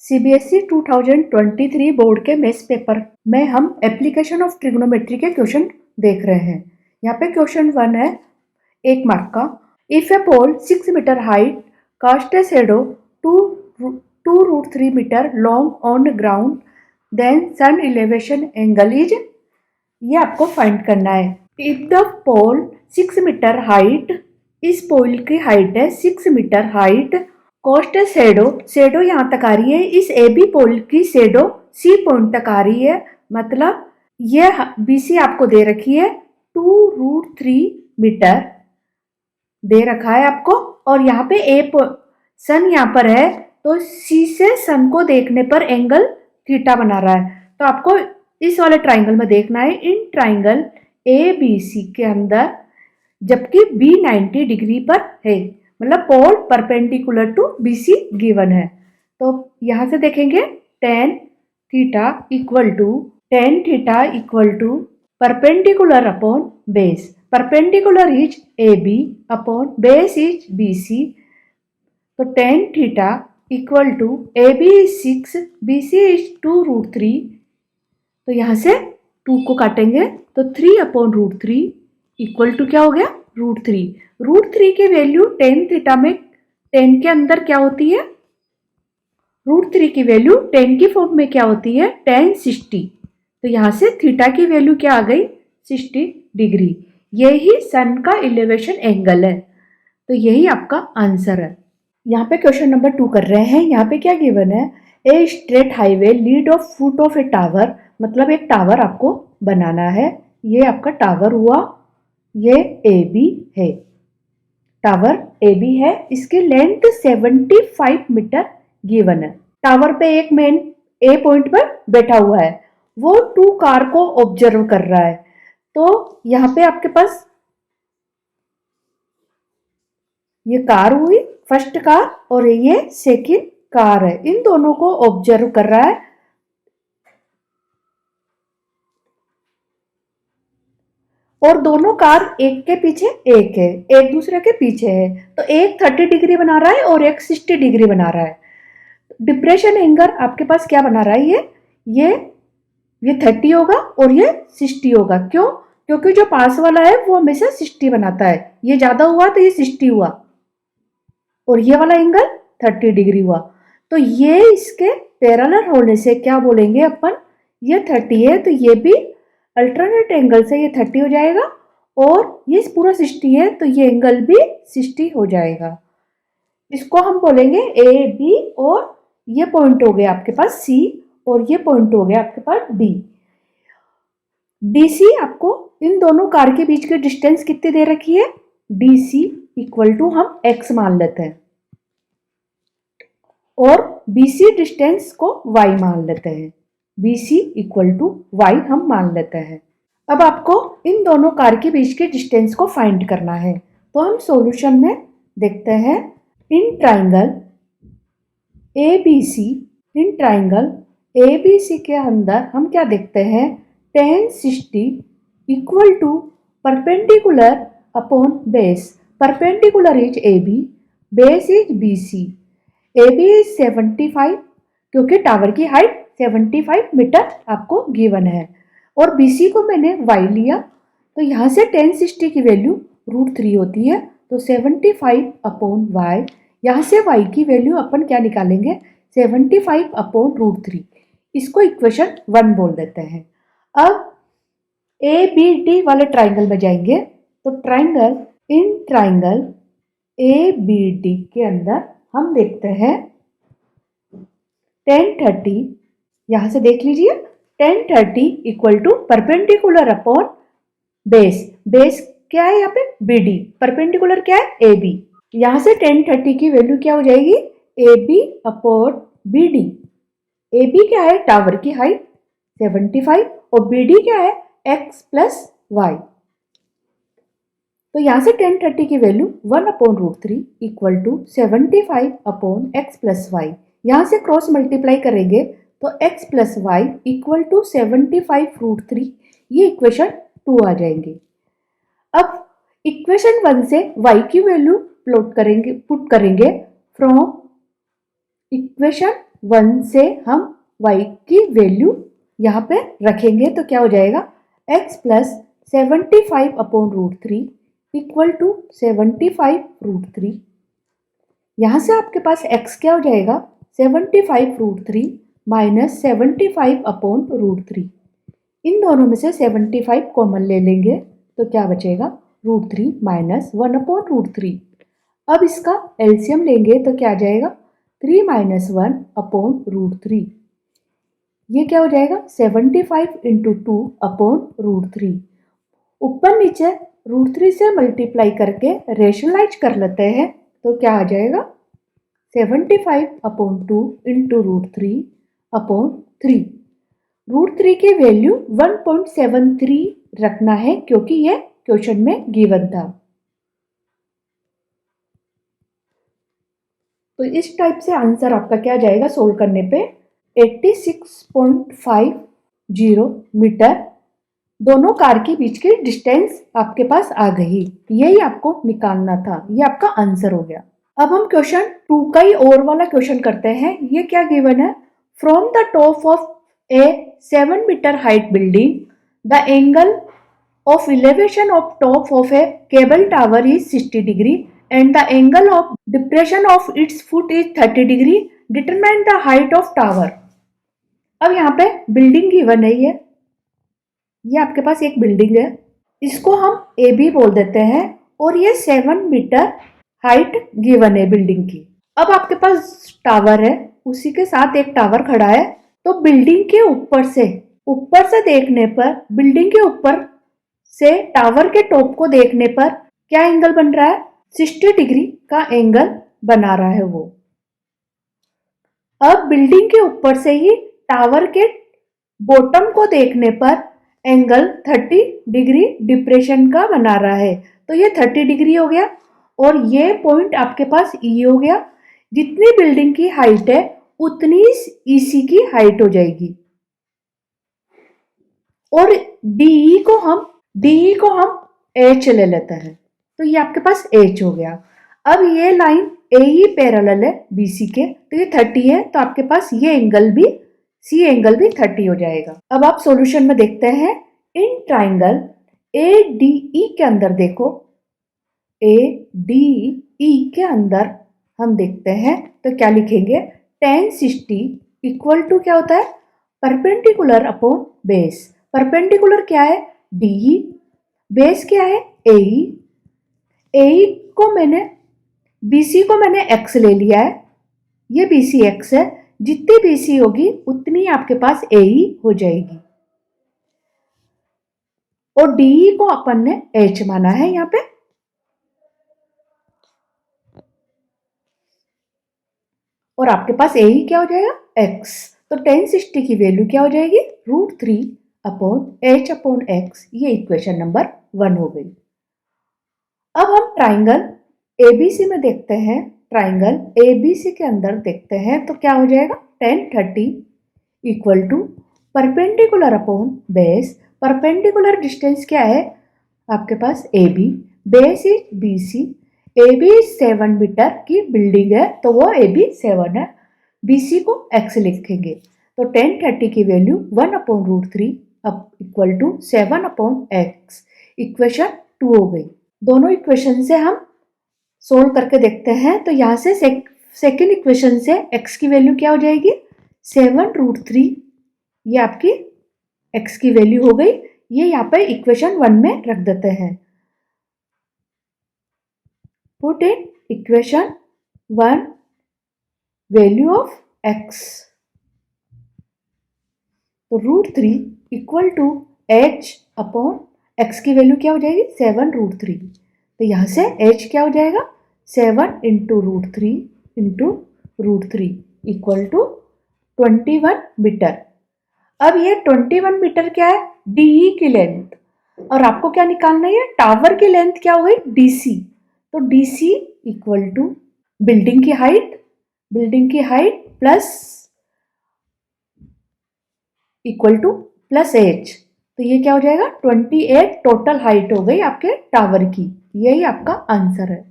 CBSE 2023 board के maths paper में हम एप्लीकेशन ऑफ ट्रिग्नोमेट्री के क्वेश्चन देख रहे हैं। यहाँ पे क्वेश्चन 1 है 1 मार्क का। If a pole 6 metre height cast a shadow 2√3 metre long on ground then sun elevation angle is, ये आपको फाइंड करना है। If the pole 6 metre height, इस पोल की हाइट है 6 metre height, cost shadow, shadow यहाँ तक आ रही है, इस ए बी पोल की शेडो सी पॉइंट तक आ रही है, मतलब ये बीसी आपको दे रखी है 2√3 मीटर दे रखा है आपको। और यहाँ पे सन यहाँ पर है तो सी से सन को देखने पर एंगल थीटा बना रहा है, तो आपको इस वाले ट्राइंगल में देखना है। In triangle A B C के अंदर जबकि बी 90 डिग्री पर है, मतलब pole perpendicular to BC given है, तो यहां से देखेंगे tan theta equal to perpendicular upon base, perpendicular is A B upon base is B C, तो tan theta equal to A B is 6, B C is 2√3, तो यहां से 2 को काटेंगे तो 3/√3 इक्वल टू क्या हो गया √3। √3 की वैल्यू tan थीटा में tan के अंदर क्या होती है, √3 की वैल्यू tan की फॉर्म में क्या होती है tan 60, तो यहां से थीटा की वैल्यू क्या आ गई 60 डिग्री। यही सन का एलिवेशन एंगल है, तो यही आपका आंसर है। यहाँ पे क्वेश्चन नंबर 2 कर रहे हैं। यहाँ पे क्या गिवन है, a straight highway lead of foot of A tower, मतलब एक टावर आपको बनाना है। ये आपका टावर हुआ, ये ए बी है, टावर ए बी है, इसकी लेंथ 75 मीटर गिवन है। टावर पे एक मैन ए पॉइंट पर बैठा हुआ है, वो 2 कार को ऑब्जर्व कर रहा है, तो यहाँ पे आपके पास ये कार हुई फर्स्ट कार और ये सेकंड कार है, इन दोनों को ऑब्जर्व कर रहा है। और दोनों कार एक के पीछे एक है, एक दूसरे के पीछे है, तो एक 30 डिग्री बना रहा है और एक 60 डिग्री बना रहा है। डिप्रेशन एंगल आपके पास क्या बना रहा है, ये 30 होगा और ये 60 होगा। क्यों? क्योंकि जो पास वाला है वो हमेशा 60 बनाता है, ये ज्यादा हुआ तो ये 60 हुआ और ये वाला एंगल 30 डिग्री हुआ, तो ये इसके पैरेलल होने से क्या बोलेंगे अपन, ये 30 है तो ये भी अल्टरनेट एंगल से ये 30 हो जाएगा, और ये पूरा 60 है तो ये एंगल भी 60 हो जाएगा। इसको हम बोलेंगे ए बी, और ये पॉइंट हो गया आपके पास सी और ये पॉइंट हो गया आपके पास डी। डीसी आपको इन दोनों कार के बीच की डिस्टेंस कितनी दे रखी है, डीसी इक्वल टू हम x मान लेते हैं और बीसी डिस्टेंस को y मान लेते हैं, BC इक्वल टू y हम मान लेते हैं। अब आपको इन दोनों कार के बीच के डिस्टेंस को फाइंड करना है, तो हम सॉल्यूशन में देखते हैं। In triangle ABC, in triangle ABC के अंदर हम क्या देखते हैं, tan 60 equal to perpendicular upon base, perpendicular is AB, base is BC, AB is 75 क्योंकि टावर की हाइट 75 मीटर आपको गिवन है, और BC को मैंने y लिया, तो यहाँ से tan 60 की वैल्यू √3 होती है, तो 75/y, यहाँ से y की वैल्यू अपन क्या निकालेंगे 75/√3, इसको इक्वेशन 1 बोल देते हैं। अब ABD वाले ट्राइंगल में जाएंगे, तो इन ट्राइंगल ABD के अंदर हम देखते हैं tan 30, यहां से देख लीजिए tan 30 equal to perpendicular upon base, base क्या है यहाँ पे BD, परपेंडिकुलर क्या है AB, यहां से tan 30 की वैल्यू क्या हो जाएगी AB अपॉन BD। AB क्या है टावर की हाइट 75 और BD क्या है x प्लस y, तो यहां से tan 30 की value 1/√3 equal to 75/x plus y, यहां से क्रॉस मल्टीप्लाई करेंगे तो x plus y equal to 75√3, ये इक्वेशन 2 आ जाएंगे। अब इक्वेशन 1 से y की वैल्यू पुट करेंगे फ्रॉम इक्वेशन 1 से हम y की वैल्यू यहाँ पे रखेंगे तो क्या हो जाएगा, x प्लस 75/√3 इक्वल टू 75√3। यहाँ से आपके पास x क्या हो जाएगा, 75√3 माइनस 75/√3। इन दोनों में से 75 कॉमन ले लेंगे तो क्या बचेगा, √3 माइनस 1/√3। अब इसका एलसीएम लेंगे तो क्या आ जाएगा, 3 माइनस 1/√3। ये क्या हो जाएगा, 75 इंटू 2/√3। ऊपर नीचे √3 से मल्टीप्लाई करके रेशनलाइज कर लेते हैं तो क्या आ जाएगा, 75/2 इंटू √3/3। √3 की वैल्यू 1.73 रखना है क्योंकि ये क्वेश्चन में गिवन था। तो इस टाइप से आंसर आपका क्या जाएगा सोल्व करने पे, 86.50 मीटर दोनों कार के बीच की डिस्टेंस आपके पास आ गई। यही आपको निकालना था, ये आपका आंसर हो गया। अब हम क्वेश्चन 2 का ही और वाला क्वेश्चन करते हैं। ये क्या गिवन है, from the top of a 7 metre height building the angle of elevation of top of a cable tower is 60 degree and the angle of depression of its foot is 30 degree. Determine the height of tower. अब यहाँ पे building given है, ये आपके पास एक building है, इसको हम ए बी बोल देते हैं और ये 7 मीटर हाइट गिवन है बिल्डिंग की। अब आपके पास टावर है, उसी के साथ एक टावर खड़ा है, तो बिल्डिंग के ऊपर से देखने पर, बिल्डिंग के ऊपर से टावर के टॉप को देखने पर क्या एंगल बन रहा है, 60 डिग्री का एंगल बना रहा है वो। अब बिल्डिंग के ऊपर से ही टावर के बॉटम को देखने पर एंगल 30 डिग्री डिप्रेशन का बना रहा है, तो ये 30 डिग्री हो गया और ये पॉइंट आपके पास ई हो गया। जितनी बिल्डिंग की हाइट है उतनी ईसी की हाइट हो जाएगी और डीई को हम एच ले लेते हैं, तो ये आपके पास एच हो गया। अब ये लाइन ए ही पैरेलल है बीसी के, तो ये 30 है, तो आपके पास ये एंगल भी, सी एंगल भी 30 हो जाएगा। अब आप सॉल्यूशन में देखते हैं, in triangle A D E के अंदर देखो, ए डी ई के अंदर हम देखते हैं तो क्या लिखेंगे, tan 60 इक्वल टू क्या होता है, परपेंडिकुलर अपॉन बेस। परपेंडिकुलर क्या है, डी, बेस क्या है, ए को मैंने, बीसी को मैंने एक्स ले लिया है, ये बीसी एक्स है, जितनी बीसी होगी उतनी आपके पास ए हो जाएगी और डी को अपन ने एच माना है यहाँ पे। और आपके पास ए क्या हो जाएगा, एक्स, तो tan 60 की वैल्यू क्या हो जाएगी, √3/h/x। ये इक्वेशन नंबर 1 हो गई। अब हम ट्राइंगल एबीसी में देखते हैं, ट्राइंगल एबीसी के अंदर देखते हैं तो क्या हो जाएगा, tan 30 equal to perpendicular upon base. Perpendicular distance क्या है आपके पास, A B, base is B C, A B 7 metre की बिल्डिंग है तो वो ए बी 7 है, बी सी को एक्स लिखेंगे, तो tan 30 की value 1/√3 equal to 7/x। Equation 2 हो गई। दोनों इक्वेशन से हम सोल्व करके देखते हैं, तो यहाँ से सेकेंड इक्वेशन से x की वैल्यू क्या हो जाएगी, 7√3, ये आपकी x की वैल्यू हो गई। ये यहाँ पे इक्वेशन 1 में रख देते हैं, put in equation 1 value of x, तो √3 इक्वल टू h/x की वैल्यू क्या हो जाएगी, 7√3, तो यहाँ से h क्या हो जाएगा, 7 इंटू √3 इक्वल टू 21 मीटर। अब ये 21 मीटर क्या है, डीई की लेंथ, और आपको क्या निकालना है, टावर की लेंथ क्या हो गई, डीसी, तो डीसी इक्वल टू बिल्डिंग की height plus equal two plus H, तो ये क्या हो जाएगा, 28 टोटल हाइट हो गई आपके टावर की। यही आपका आंसर है।